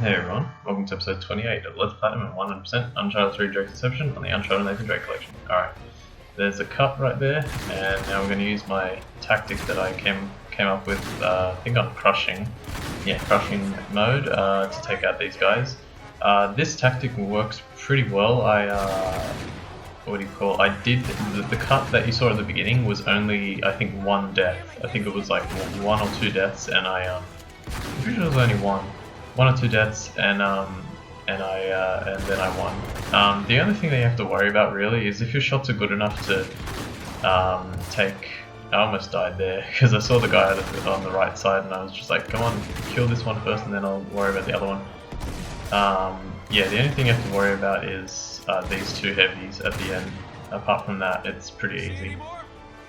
Hey everyone, welcome to episode 28 of Let's Platinum and 100% Uncharted 3 Drake's Deception on the Uncharted Nathan Drake collection. Alright, there's a cut right there, and now we're going to use my tactic that I came up with, I think on crushing mode, to take out these guys. This tactic works pretty well. I did, the cut that you saw at the beginning was only, I think, one death. I think it was like one or two deaths, and I'm pretty sure it was only one or two deaths, and then I won. The only thing that you have to worry about really is if your shots are good enough to take. I almost died there because I saw the guy on the right side, and I was just like, come on, kill this one first, and then I'll worry about the other one. Yeah, the only thing you have to worry about is these two heavies at the end. Apart from that, it's pretty easy.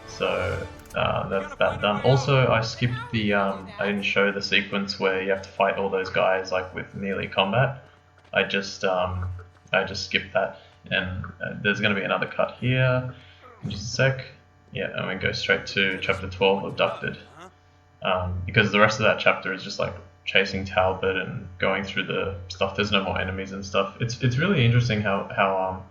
So that's that done. Also, I skipped the, I didn't show the sequence where you have to fight all those guys like with melee combat. I just skipped that, and there's going to be another cut here in just a sec. Yeah, and we go straight to chapter 12, Abducted, because the rest of that chapter is just like chasing Talbot and going through the stuff. There's no more enemies and stuff. It's really interesting how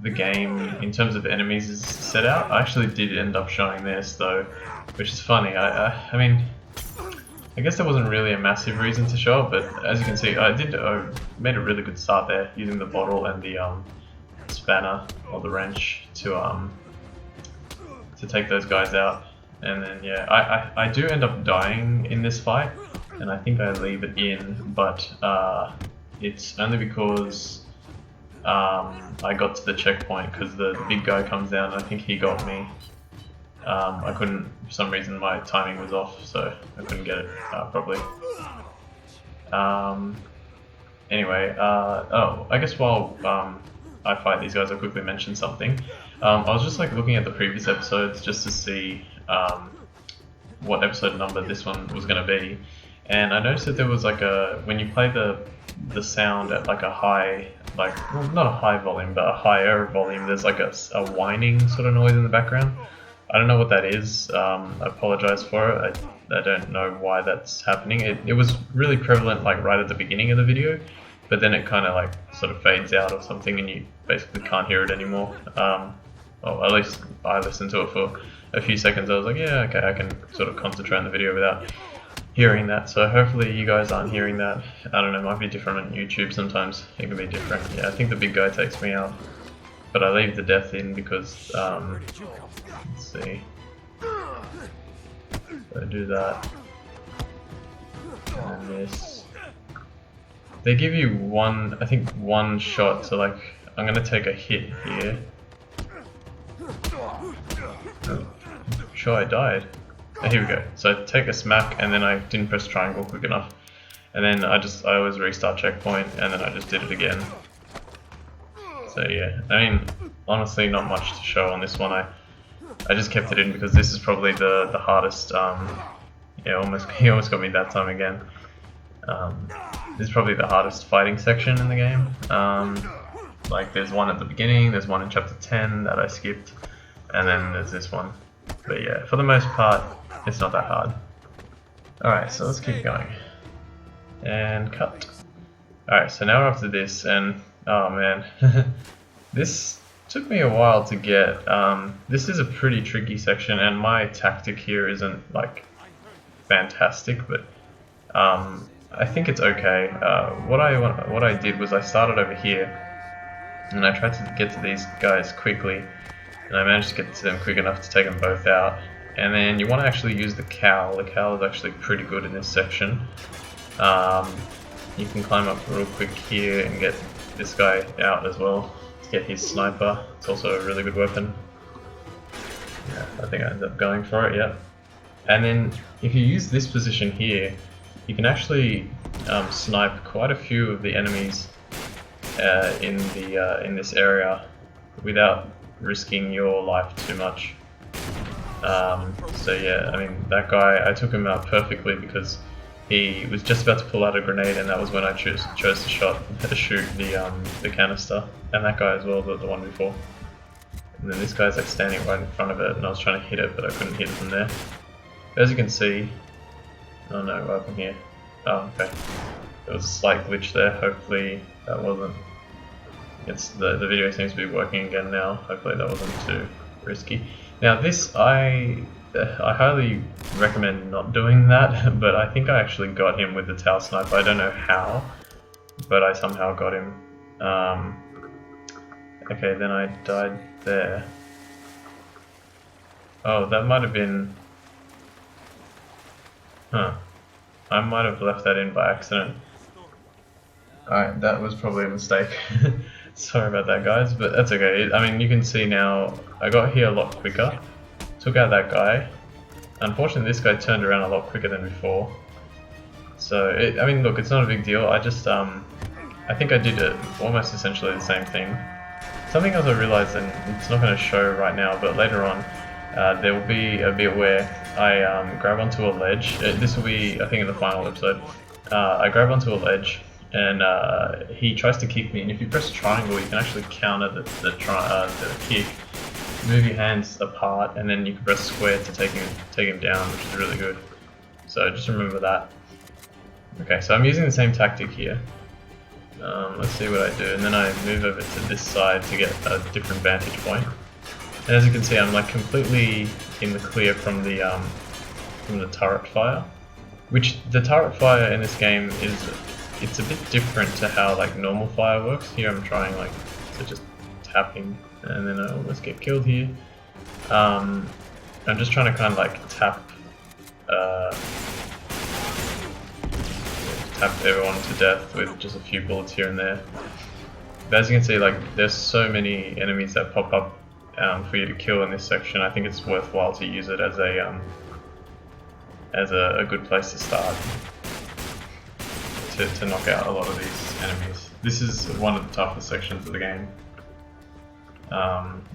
the game, in terms of enemies, is set out. I actually did end up showing this though, which is funny. I mean, I guess there wasn't really a massive reason to show it, but as you can see, I made a really good start there using the bottle and the spanner or the wrench to take those guys out. And then yeah, I do end up dying in this fight, and I think I leave it in, but it's only because I got to the checkpoint because the big guy comes down, and I think he got me. I couldn't, for some reason my timing was off, so I couldn't get it properly. Anyway, oh, I guess while I fight these guys, I'll quickly mention something. I was just like looking at the previous episodes just to see what episode number this one was going to be, and I noticed that there was like when you play the sound at like a high, like, well, not a high volume, but a higher volume, there's like a whining sort of noise in the background. I don't know what that is. I apologise for it. I don't know why that's happening. It was really prevalent like right at the beginning of the video, but then it kind of like sort of fades out or something, and you basically can't hear it anymore. Well, at least I listened to it for a few seconds. I was like, yeah, okay, I can sort of concentrate on the video without hearing that. So hopefully you guys aren't hearing that. I don't know, it might be different on YouTube sometimes. It can be different. Yeah, I think the big guy takes me out, but I leave the death in because let's see. So I do that and this. They give you I think one shot. So like, I'm gonna take a hit here. Oh, I'm sure I died. Oh, here we go. So I take a smack, and then I didn't press triangle quick enough, and then I always restart checkpoint, and then I just did it again. So yeah, I mean, honestly, not much to show on this one. I just kept it in because this is probably the hardest. Yeah, he almost got me that time again. This is probably the hardest fighting section in the game. Like, there's one at the beginning, there's one in chapter 10 that I skipped, and then there's this one. But yeah, for the most part, it's not that hard. Alright, so let's keep going. And cut. Alright, so now we're up to this, and oh man, this took me a while to get. This is a pretty tricky section, and my tactic here isn't like fantastic, but I think it's okay. What I did was I started over here, and I tried to get to these guys quickly, and I managed to get to them quick enough to take them both out. And then you want to actually use the cowl. The cowl is actually pretty good in this section. You can climb up real quick here and get this guy out as well to get his sniper. It's also a really good weapon. Yeah, I think I ended up going for it, yeah. And then if you use this position here, you can actually snipe quite a few of the enemies in this area without risking your life too much. So yeah, I mean, that guy, I took him out perfectly because he was just about to pull out a grenade, and that was when I chose to shoot the canister, and that guy as well, the one before. And then this guy's like standing right in front of it, and I was trying to hit it, but I couldn't hit it from there. As you can see, oh no, what happened here? Oh, okay. there was a slight glitch there. Hopefully that wasn't. The video seems to be working again now. Hopefully that wasn't too risky. Now this I highly recommend not doing that, but I think I actually got him with the Tau Sniper. I don't know how, but I somehow got him. Okay, then I died there. Oh, that might have been... Huh. I might have left that in by accident. Alright, that was probably a mistake. Sorry about that, guys, but that's okay. I mean, you can see now, I got here a lot quicker. Took out that guy. Unfortunately, this guy turned around a lot quicker than before. So, I mean, look, it's not a big deal. I just, I think I did almost essentially the same thing. Something else I realized, and it's not going to show right now, but later on, there will be a bit where I grab onto a ledge. This will be, I think, in the final episode. I grab onto a ledge, and he tries to kick me, and if you press triangle, you can actually counter the kick. Move your hands apart, and then you can press square to take him down, which is really good. So just remember that. Okay, so I'm using the same tactic here. Let's see what I do, and then I move over to this side to get a different vantage point. And as you can see, I'm like completely in the clear from the turret fire. Which the turret fire in this game it's a bit different to how like normal fire works. Here I'm trying like to just tap him, and then I almost get killed here. I'm just trying to kind of like tap everyone to death with just a few bullets here and there. But as you can see, like there's so many enemies that pop up for you to kill in this section. I think it's worthwhile to use it as a good place to start to knock out a lot of these enemies. This is one of the toughest sections of the game.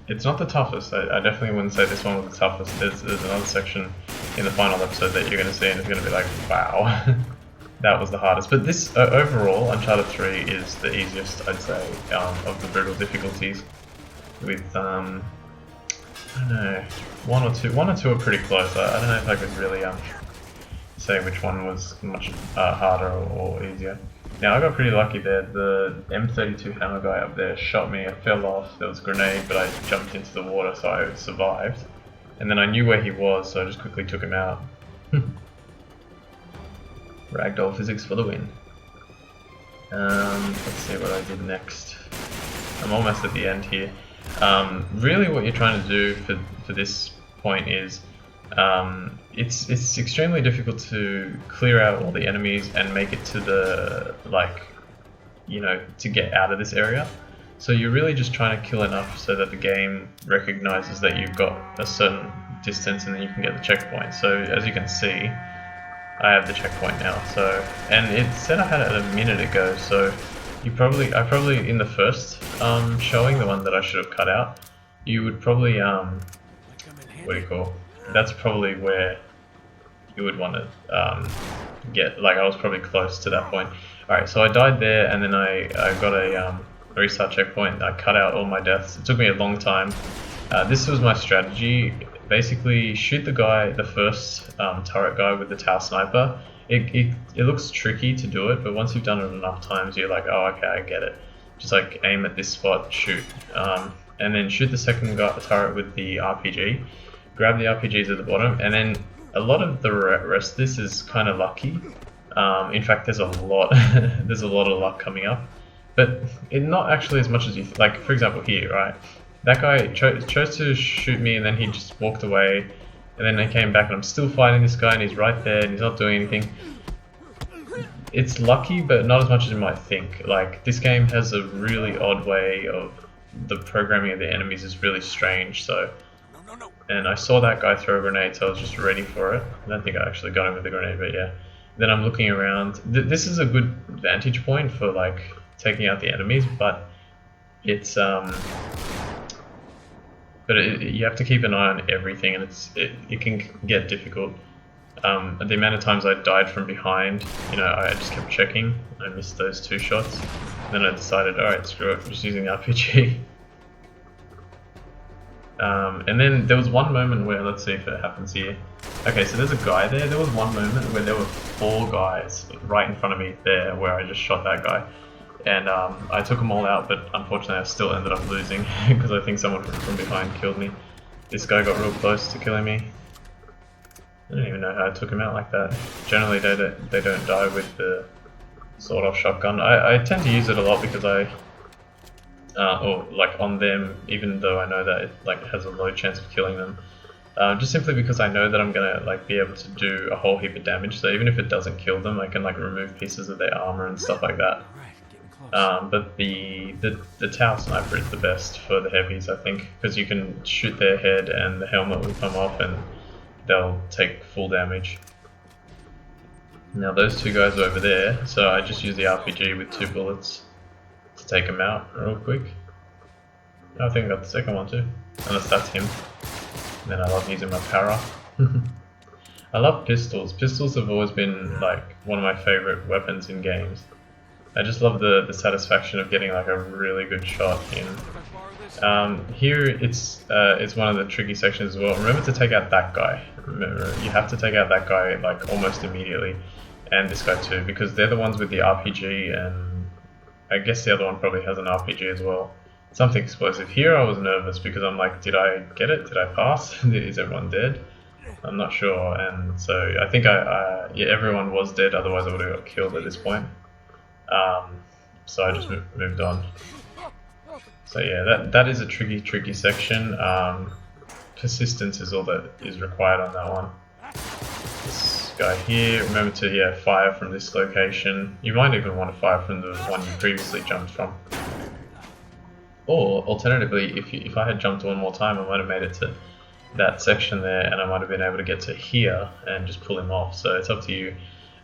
It's not the toughest. I definitely wouldn't say this one was the toughest. There's another section in the final episode that you're going to see, and it's going to be like, wow, that was the hardest. But this overall, Uncharted 3 is the easiest, I'd say, of the brutal difficulties. With I don't know, one or two are pretty close. I don't know if I could really say which one was much harder or easier. Now I got pretty lucky there. The M32 hammer guy up there shot me. I fell off. There was a grenade, but I jumped into the water, so I survived. And then I knew where he was, so I just quickly took him out. Ragdoll physics for the win. Let's see what I did next. I'm almost at the end here. Really what you're trying to do for this point is it's extremely difficult to clear out all the enemies and make it to the, like, you know, to get out of this area. So you're really just trying to kill enough so that the game recognizes that you've got a certain distance and then you can get the checkpoint. So as you can see, I have the checkpoint now. So, and it said I had it a minute ago, so I probably in the first showing, the one that I should have cut out, you would probably what do you call? That's probably where you would want to get. Like I was probably close to that point. All right, so I died there, and then I got a restart checkpoint. I cut out all my deaths. It took me a long time. This was my strategy. Basically, shoot the guy, the first turret guy with the Tau Sniper. It looks tricky to do it, but once you've done it enough times, you're like, oh, okay, I get it. Just like aim at this spot, shoot, and then shoot the second turret with the RPG. Grab the RPGs at the bottom, and then a lot of the rest of this is kind of lucky. In fact, there's a lot of luck coming up, but not actually as much as you like. For example, here, right? That guy chose to shoot me, and then he just walked away, and then I came back, and I'm still fighting this guy, and he's right there, and he's not doing anything. It's lucky, but not as much as you might think. Like, this game has a really odd way of the programming of the enemies is really strange. So. And I saw that guy throw a grenade, so I was just ready for it. I don't think I actually got him with the grenade, but yeah. Then I'm looking around. This is a good vantage point for like taking out the enemies, but it's you have to keep an eye on everything, and it can get difficult. The amount of times I died from behind, you know, I just kept checking. I missed those 2 shots. Then I decided, all right, screw it, I'm just using the RPG. And then there was one moment where, let's see if it happens here. Okay, so there's a guy there. There was one moment where there were 4 guys right in front of me there where I just shot that guy. And I took them all out, but unfortunately I still ended up losing because I think someone from behind killed me. This guy got real close to killing me. I don't even know how I took him out like that. Generally they don't die with the sawed-off shotgun. I tend to use it a lot because or like on them, even though I know that it like has a low chance of killing them. Just simply because I know that I'm gonna like be able to do a whole heap of damage. So even if it doesn't kill them, I can like remove pieces of their armor and stuff like that. But the Tau sniper is the best for the heavies, I think, because you can shoot their head and the helmet will come off and they'll take full damage. Now those 2 guys are over there, so I just use the RPG with 2 bullets to take them out real quick. I think I got the second one too, unless that's him. And then I love using my para. I love pistols. Pistols have always been like one of my favorite weapons in games. I just love the satisfaction of getting like a really good shot in. Here it's one of the tricky sections as well. Remember to take out that guy. Remember, you have to take out that guy like almost immediately, and this guy too, because they're the ones with the RPG, and I guess the other one probably has an RPG as well. Something explosive. Here I was nervous because I'm like, did I get it? Did I pass? Is everyone dead? I'm not sure, and so I think yeah, everyone was dead, otherwise I would have got killed at this point. So I just moved on. So yeah, that is a tricky section. Persistence is all that is required on that one. This guy here, remember to fire from this location. You might even want to fire from the one you previously jumped from. Or alternatively, if I had jumped one more time, I might have made it to that section there, and I might have been able to get to here and just pull him off. So it's up to you.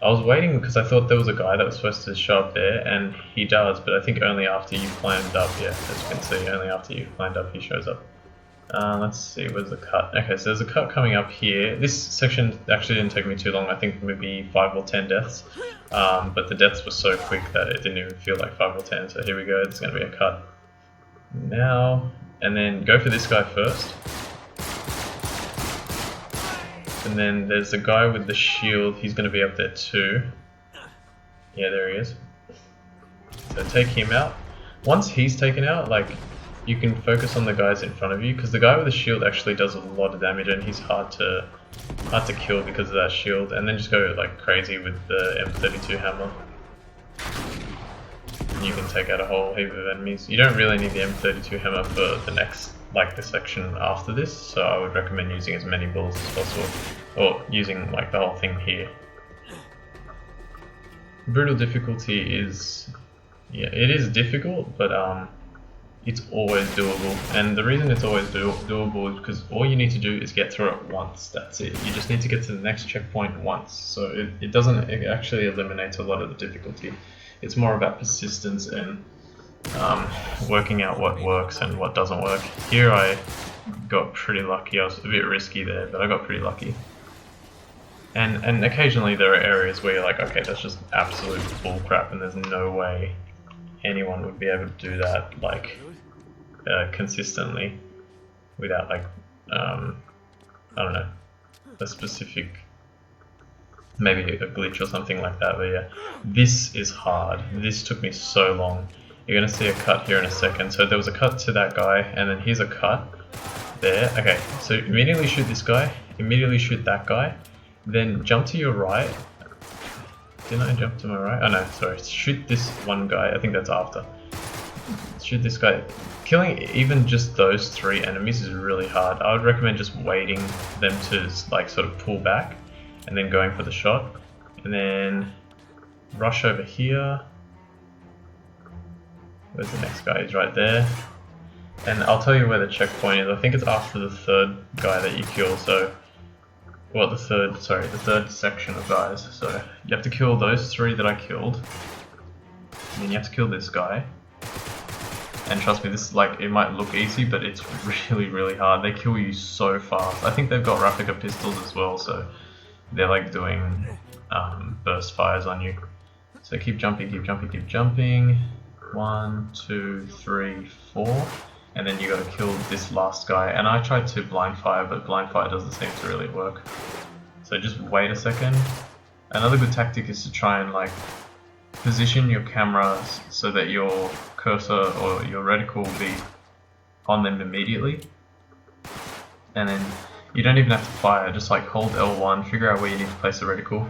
I was waiting because I thought there was a guy that was supposed to show up there, and he does, but I think only after you've climbed up. Yeah, as you can see, only after you've climbed up he shows up. Let's see, where's the cut? Okay, so there's a cut coming up here. This section actually didn't take me too long, I think maybe 5 or 10 deaths. But the deaths were so quick that it didn't even feel like 5 or 10, so here we go, there's going to be a cut. Now, and then go for this guy first. And then there's the guy with the shield, he's going to be up there too. Yeah, there he is. So take him out. Once he's taken out, like, you can focus on the guys in front of you, because the guy with the shield actually does a lot of damage and he's hard to kill because of that shield. And then just go like crazy with the M32 hammer. And you can take out a whole heap of enemies. You don't really need the M32 hammer for the next, like the section after this, so I would recommend using as many bullets as possible, or using like the whole thing here. Brutal difficulty is, yeah, it is difficult, but it's always doable, and the reason it's always doable is because all you need to do is get through it once. That's it. You just need to get to the next checkpoint once, so it actually eliminates a lot of the difficulty. It's more about persistence and working out what works and what doesn't work. Here I got pretty lucky. I was a bit risky there, but I got pretty lucky. And occasionally there are areas where you're like, okay, that's just absolute bullcrap, and there's no way anyone would be able to do that like consistently without like I don't know, a specific, maybe a glitch or something like that. But yeah, this is hard. This took me so long. You're gonna see a cut here in a second. So there was a cut to that guy, and then here's a cut there. Okay, so immediately shoot this guy, immediately shoot that guy, then jump to your right. Didn't I jump to my right? Oh no, sorry. Shoot this one guy. I think that's after. Shoot this guy. Killing even just those 3 enemies is really hard. I would recommend just waiting for them to like sort of pull back and then going for the shot. And then rush over here. Where's the next guy? He's right there. And I'll tell you where the checkpoint is. I think it's after the 3rd guy that you kill. So, well, the third section of guys. So you have to kill those 3 that I killed. And then you have to kill this guy. And trust me, this is like, it might look easy, but it's really, really hard. They kill you so fast. I think they've got replica pistols as well, so they're like doing burst fires on you. So keep jumping, keep jumping, keep jumping. 1, 2, 3, 4. and then you got to kill this last guy. And I tried to blind fire, but blind fire doesn't seem to really work. So just wait a second. Another good tactic is to try and like position your camera so that your cursor or your reticle will be on them immediately, and then you don't even have to fire, just like hold L1, figure out where you need to place the reticle,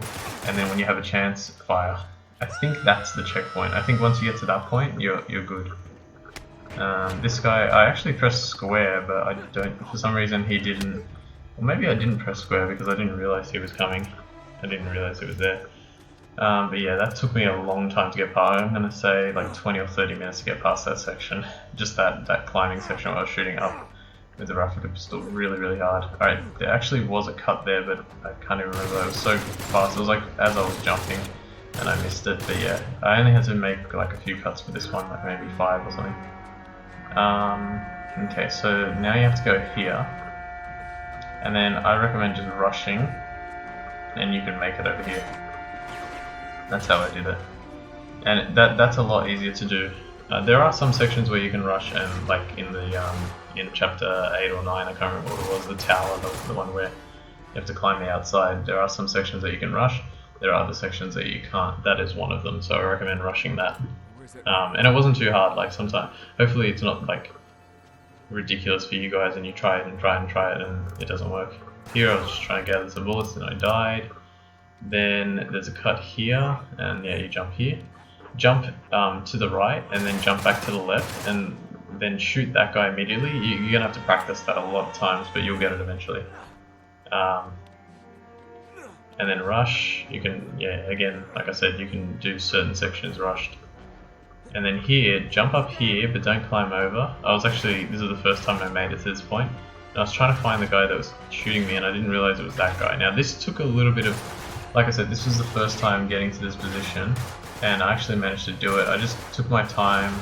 and then when you have a chance, fire. I think that's the checkpoint. I think once you get to that point, you're good. This guy, I actually pressed square, but I don't, for some reason he didn't, or maybe I didn't press square because I didn't realize he was coming. I didn't realize he was there. But yeah, that took me a long time to get past. I'm gonna say like 20 or 30 minutes to get past that section. Just that climbing section where I was shooting up with the rifle pistol really hard. Alright, there actually was a cut there, but I can't even remember. It was so fast. It was like as I was jumping and I missed it. But yeah, I only had to make like a few cuts for this one, like maybe 5 or something. Okay, so now you have to go here, and then I recommend just rushing, and you can make it over here. That's how I did it, and that's a lot easier to do. There are some sections where you can rush, and like in the in chapter 8 or 9, I can't remember what it was, the tower, the one where you have to climb the outside. There are some sections that you can rush. There are other sections that you can't. That is one of them, so I recommend rushing that. And it wasn't too hard. Like sometimes, hopefully, it's not like ridiculous for you guys, and you try it and try it, and it doesn't work. Here, I was just trying to gather some bullets, and I died. Then there's a cut here, and yeah, you jump here, jump to the right, and then jump back to the left, and then shoot that guy immediately. You're gonna have to practice that a lot of times, but you'll get it eventually. And then rush. You can, yeah, again, like I said, you can do certain sections rushed. And then here, jump up here, but don't climb over. This is the first time I made it to this point. And I was trying to find the guy that was shooting me, and I didn't realize it was that guy. Now this took a little bit of, like I said, this was the first time getting to this position, and I actually managed to do it. I just took my time,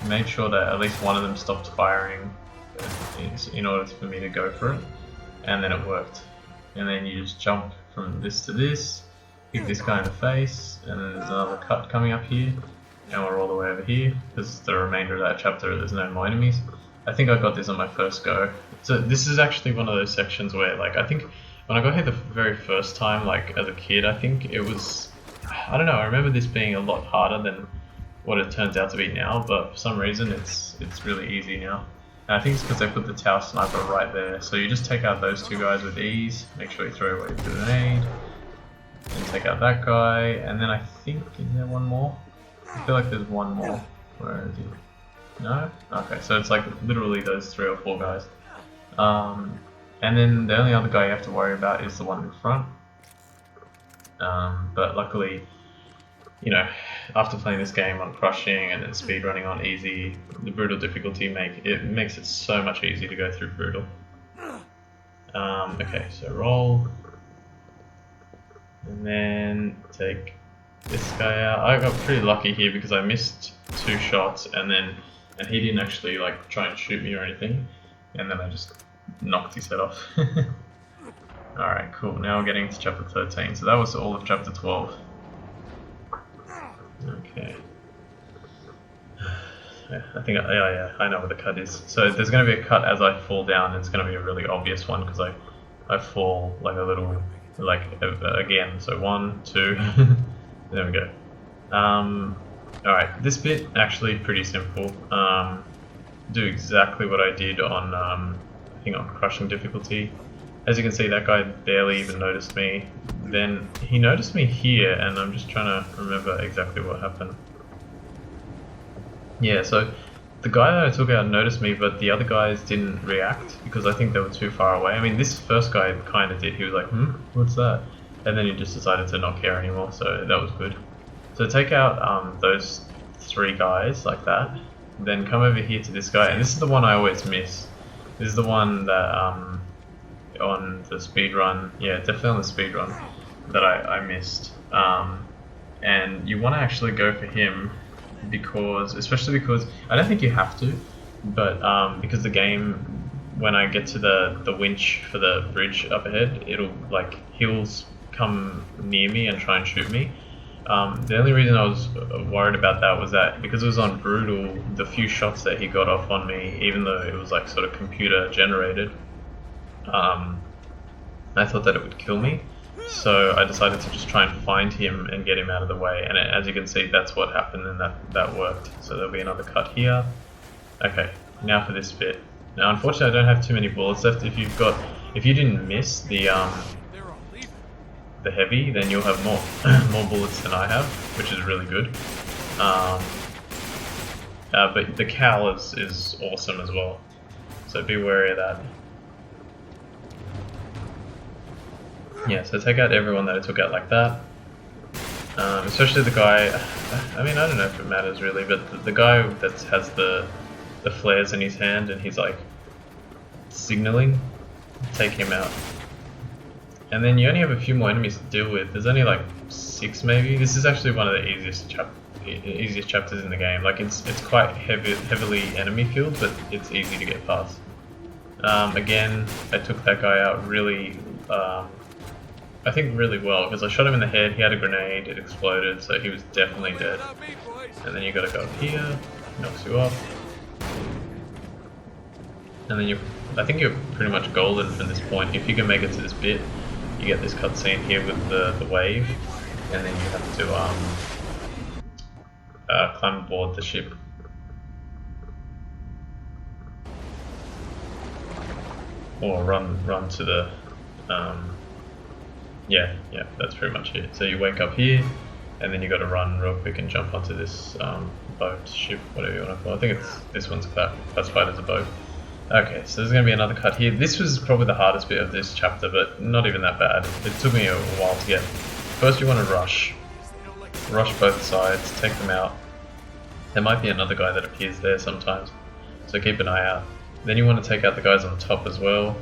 made sure that at least one of them stopped firing in order for me to go for it, and then it worked. And then you just jump from this to this, hit this guy in the face, and then there's another cut coming up here. And we're all the way over here, because the remainder of that chapter there's no more enemies. I think I got this on my first go. So this is actually one of those sections where, like, I think when I got here the very first time, like as a kid, I think it was, I don't know, I remember this being a lot harder than what it turns out to be now, but for some reason it's really easy now. And I think it's because they put the tower sniper right there, so you just take out those two guys with ease, make sure you throw away the grenade, and take out that guy, and then I think, is there one more? I feel like there's one more. Where is he? No? Okay, so it's like literally those 3 or 4 guys. And then the only other guy you have to worry about is the one in front. But luckily, you know, after playing this game on crushing and then speedrunning on easy, the brutal difficulty makes it so much easier to go through brutal. Okay, so roll. And then take this guy out. I got pretty lucky here because I missed 2 shots, and he didn't actually like try and shoot me or anything, and then I just knocked his head off. Alright, cool. Now we're getting to chapter 13. So that was all of chapter 12. Okay. I think, yeah, I know where the cut is. So there's going to be a cut as I fall down, and it's going to be a really obvious one because I fall like a little, like again. So 1, 2. There we go. Alright, this bit actually pretty simple. Do exactly what I did on, I think on crushing difficulty. As you can see, that guy barely even noticed me. Then he noticed me here, and I'm just trying to remember exactly what happened. Yeah, so the guy that I took out noticed me, but the other guys didn't react because I think they were too far away. I mean, this first guy kind of did. He was like, what's that? And then he just decided to not care anymore, so that was good. So take out those 3 guys like that, then come over here to this guy, and this is the one I always miss. This is the one that on the speedrun, yeah, definitely on the speedrun, that I missed. And you want to actually go for him because, especially because, I don't think you have to, but because the game, when I get to the winch for the bridge up ahead, it'll like, he'll come near me and try and shoot me. The only reason I was worried about that was that because it was on brutal, the few shots that he got off on me, even though it was like sort of computer generated, I thought that it would kill me. So I decided to just try and find him and get him out of the way, and as you can see, that's what happened, and that worked. So there'll be another cut here. Okay, now for this bit. Now unfortunately I don't have too many bullets left. If you didn't miss the heavy, then you'll have more bullets than I have, which is really good. But the cowl is awesome as well, so be wary of that. Yeah, so take out everyone that I took out like that. Especially the guy, I mean, I don't know if it matters really, but the guy that has the flares in his hand and he's like signaling, take him out. And then you only have a few more enemies to deal with. There's only like 6 maybe. This is actually one of the easiest chapters in the game. Like it's quite heavily enemy filled, but it's easy to get past. Again, I took that guy out really, I think really well, because I shot him in the head, he had a grenade, it exploded, so he was definitely dead. And then you gotta go up here, knocks you off. And then I think you're pretty much golden from this point. If you can make it to this bit, you get this cutscene here with the wave, and then you have to climb aboard the ship. Or run to the yeah, that's pretty much it. So you wake up here, and then you got to run real quick and jump onto this boat, ship, whatever you want to call it. I think this one's classified as a boat. Okay, so there's going to be another cut here. This was probably the hardest bit of this chapter, but not even that bad. It took me a while to get. First you want to rush both sides, take them out. There might be another guy that appears there sometimes, so keep an eye out. Then you want to take out the guys on top as well.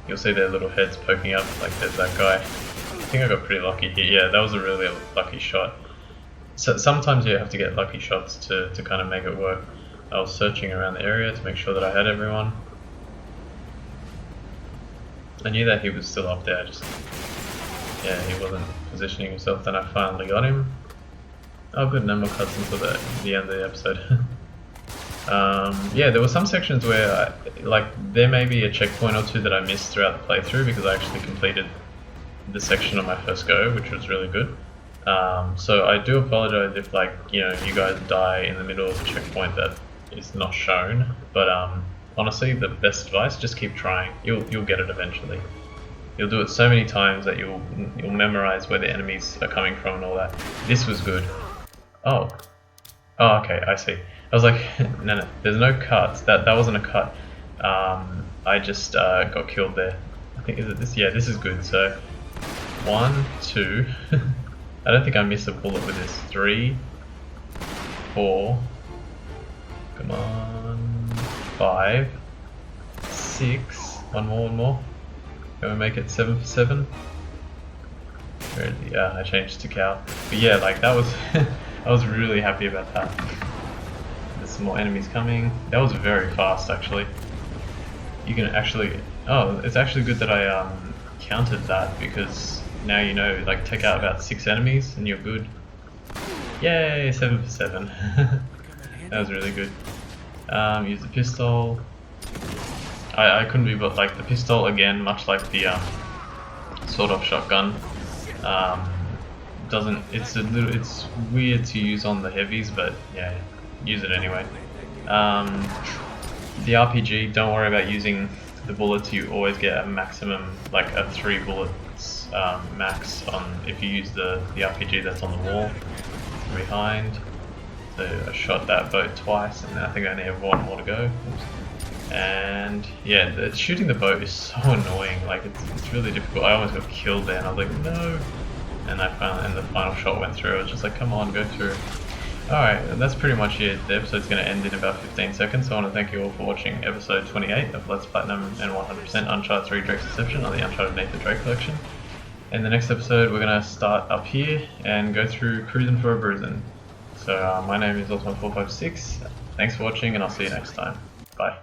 You'll see their little heads poking up, like there's that guy. I think I got pretty lucky here. Yeah, that was a really lucky shot. So sometimes you have to get lucky shots to kind of make it work. I was searching around the area to make sure that I had everyone. I knew that he was still up there, yeah, he wasn't positioning himself. Then I finally got him. Oh good, no more cuts until the end of the episode. Yeah, there were some sections where there may be a checkpoint or two that I missed throughout the playthrough because I actually completed the section on my first go, which was really good. So I do apologize if you guys die in the middle of a checkpoint that is not shown, but honestly the best advice, just keep trying. You'll get it eventually. You'll do it so many times that you'll memorize where the enemies are coming from and all that. This was good. Oh okay, I see. I was like, no, there's no cuts. That wasn't a cut. I just got killed there. I think, is it this? Yeah, this is good. So 1, 2. I don't think I missed a bullet with this. 3, 4. Come on. 5, 6. One more. Can we make it 7 for 7? Where is he? I changed to cow. But yeah, that was. I was really happy about that. There's some more enemies coming. That was very fast actually. You can actually, it's actually good that I counted that, because now you know, take out about 6 enemies and you're good. Yay, 7 for 7. That was really good. Use the pistol. I couldn't be, but the pistol again, much like the sawed-off shotgun, it's weird to use on the heavies, but yeah, use it anyway. The RPG, don't worry about using the bullets. You always get a maximum, a 3 bullets max on if you use the RPG that's on the wall behind. So I shot that boat twice, and I think I only have 1 more to go. Oops. And yeah, shooting the boat is so annoying. It's really difficult. I almost got killed there, and I was like, no. And the final shot went through. I was just like, come on, go through. Alright, that's pretty much it. The episode's going to end in about 15 seconds, so I want to thank you all for watching episode 28 of Let's Platinum and 100% Uncharted 3 Drake's Deception on the Uncharted Nathan Drake collection. In the next episode, we're going to start up here and go through Cruising for a Bruising. So my name is Osman456. Thanks for watching, and I'll see you next time. Bye.